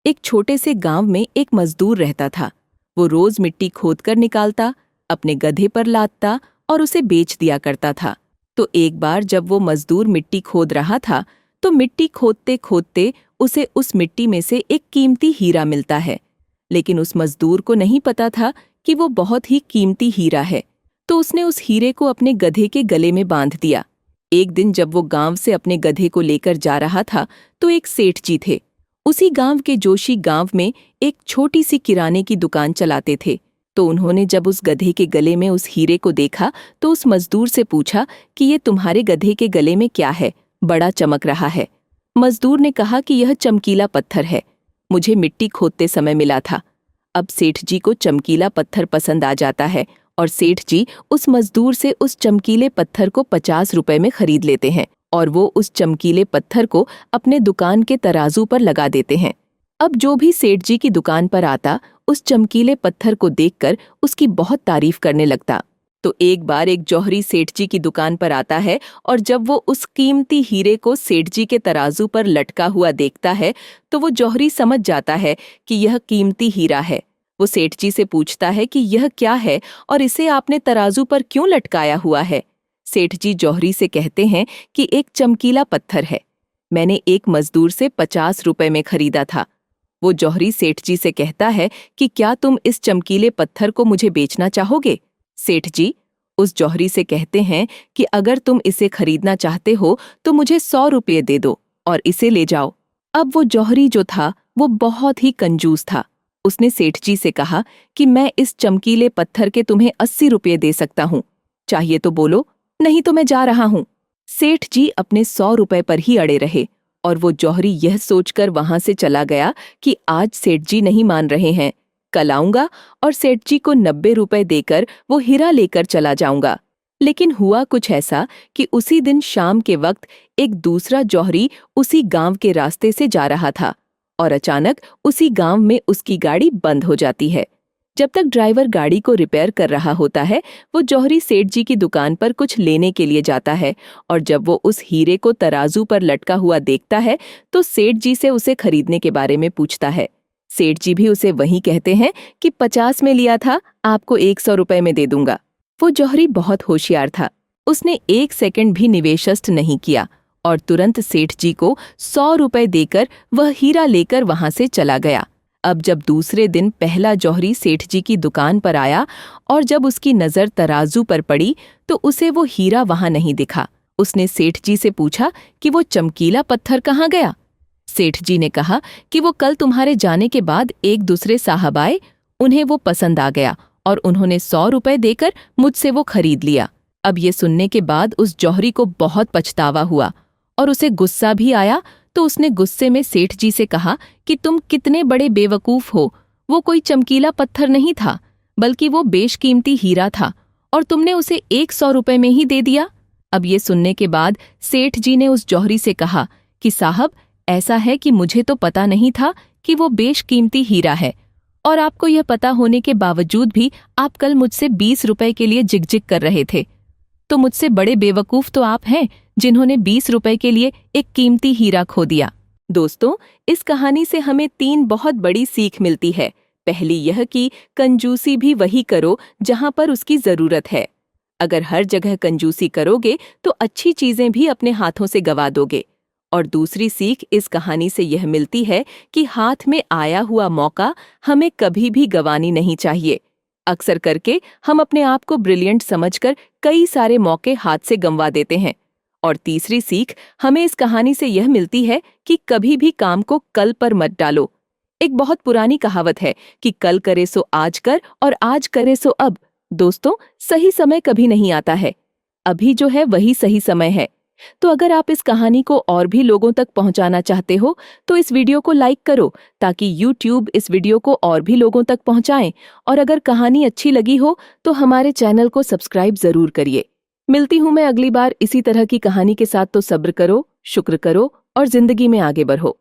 एक छोटे से गांव में एक मजदूर रहता था। वो रोज मिट्टी खोदकर निकालता, अपने गधे पर लादता और उसे बेच दिया करता था। तो एक बार जब वो मजदूर मिट्टी खोद रहा था, तो मिट्टी खोदते खोदते उसे उस मिट्टी में से एक कीमती हीरा मिलता है। लेकिन उस मजदूर को नहीं पता था कि वो बहुत ही कीमती हीरा है। तो उसने उस हीरे को अपने गधे के गले में बांध दिया। एक दिन जब वो गांव से अपने गधे को लेकर जा रहा था, तो एक सेठ जी थे। उसी गांव के जोशी गांव में एक छोटी सी किराने की दुकान चलाते थे। तो उन्होंने जब उस गधे के गले में उस हीरे को देखा, तो उस मजदूर से पूछा कि ये तुम्हारे गधे के गले में क्या है, बड़ा चमक रहा है। मजदूर ने कहा कि यह चमकीला पत्थर है, मुझे मिट्टी खोदते समय मिला था। अब सेठ जी को चमकीला पत्थर पसंद आ जाता है और सेठ जी उस मजदूर से उस चमकीले पत्थर को 50 रुपए में खरीद लेते हैं और वो उस चमकीले पत्थर को अपने दुकान के तराजू पर लगा देते हैं। अब जो भी सेठ जी की दुकान पर आता, उस चमकीले पत्थर को देखकर उसकी बहुत तारीफ करने लगता। तो एक बार एक जौहरी सेठ जी की दुकान पर आता है और जब वो उस कीमती हीरे को सेठ जी के तराजू पर लटका हुआ देखता है, तो वो जौहरी समझ जाता है कि यह कीमती हीरा है। वो सेठ जी से पूछता है कि यह क्या है और इसे आपने तराजू पर क्यों लटकाया हुआ है। सेठ जी जौहरी से कहते हैं कि एक चमकीला पत्थर है, मैंने एक मजदूर से 50 रुपए में खरीदा था। वो जौहरी सेठ जी से कहता है कि क्या तुम इस चमकीले पत्थर को मुझे बेचना चाहोगे। सेठ जी उस जौहरी से कहते हैं कि अगर तुम इसे खरीदना चाहते हो तो मुझे 100 रुपये दे दो और इसे ले जाओ। अब वो जौहरी जो था वो बहुत ही कंजूस था। उसने सेठ जी से कहा कि मैं इस चमकीले पत्थर के तुम्हें 80 रुपये दे सकता हूँ, चाहिए तो बोलो, नहीं तो मैं जा रहा हूँ। सेठ जी अपने 100 रुपये पर ही अड़े रहे और वो जौहरी यह सोचकर वहां से चला गया कि आज सेठ जी नहीं मान रहे हैं, कल आऊंगा और सेठ जी को 90 रुपये देकर वो हीरा लेकर चला जाऊंगा। लेकिन हुआ कुछ ऐसा कि उसी दिन शाम के वक्त एक दूसरा जौहरी उसी गांव के रास्ते से जा रहा था और अचानक उसी गांव में उसकी गाड़ी बंद हो जाती है। जब तक ड्राइवर गाड़ी को रिपेयर कर रहा होता है, वो जौहरी सेठ जी की दुकान पर कुछ लेने के लिए जाता है और जब वो उस हीरे को तराजू पर लटका हुआ देखता है, तो सेठ जी से उसे खरीदने के बारे में पूछता है। सेठ जी भी उसे वही कहते हैं कि 50 में लिया था, आपको 100 रुपए में दे दूंगा। वो जौहरी बहुत होशियार था, उसने 1 सेकंड भी निवेशस्त नहीं किया और तुरंत सेठ जी को 100 रुपए देकर वह हीरा लेकर वहां से चला गया। अब जब दूसरे दिन पहला जौहरी सेठ जी की दुकान पर आया और जब उसकी नजर तराजू पर पड़ी, तो उसे वो हीरा वहां नहीं दिखा। उसने सेठ जी से पूछा कि वो चमकीला पत्थर कहाँ गया। सेठ जी ने कहा कि वो कल तुम्हारे जाने के बाद एक दूसरे साहब आए, उन्हें वो पसंद आ गया और उन्होंने 100 रुपए देकर मुझसे वो खरीद लिया। अब ये सुनने के बाद उस जौहरी को बहुत पछतावा हुआ और उसे गुस्सा भी आया। तो उसने गुस्से में सेठ जी से कहा कि तुम कितने बड़े बेवकूफ हो, वो कोई चमकीला पत्थर नहीं था, बल्कि वो बेशकीमती हीरा था और तुमने उसे 100 रुपए में ही दे दिया। अब ये सुनने के बाद सेठ जी ने उस जौहरी से कहा कि साहब, ऐसा है कि मुझे तो पता नहीं था कि वो बेशकीमती हीरा है और आपको यह पता होने के बावजूद भी आप कल मुझसे 20 रुपए के लिए जिग-जिग कर रहे थे। तो मुझसे बड़े बेवकूफ तो आप हैं जिन्होंने 20 रुपए के लिए एक कीमती हीरा खो दिया। दोस्तों, इस कहानी से हमें 3 बहुत बड़ी सीख मिलती है। पहली यह कि कंजूसी भी वही करो जहां पर उसकी जरूरत है। अगर हर जगह कंजूसी करोगे तो अच्छी चीजें भी अपने हाथों से गवा दोगे। और दूसरी सीख इस कहानी से यह मिलती है कि हाथ में आया हुआ मौका हमें कभी भी गंवानी नहीं चाहिए। अक्सर करके हम अपने आप को ब्रिलियंट समझकर कई सारे मौके हाथ से गंवा देते हैं। और तीसरी सीख हमें इस कहानी से यह मिलती है कि कभी भी काम को कल पर मत डालो। एक बहुत पुरानी कहावत है कि कल करे सो आज कर और आज करे सो अब। दोस्तों, सही समय कभी नहीं आता है, अभी जो है वही सही समय है। तो अगर आप इस कहानी को और भी लोगों तक पहुंचाना चाहते हो तो इस वीडियो को लाइक करो ताकि YouTube इस वीडियो को और भी लोगों तक पहुंचाएं। और अगर कहानी अच्छी लगी हो तो हमारे चैनल को सब्सक्राइब जरूर करिए। मिलती हूं मैं अगली बार इसी तरह की कहानी के साथ। तो सब्र करो, शुक्र करो और जिंदगी में आगे बढ़ो।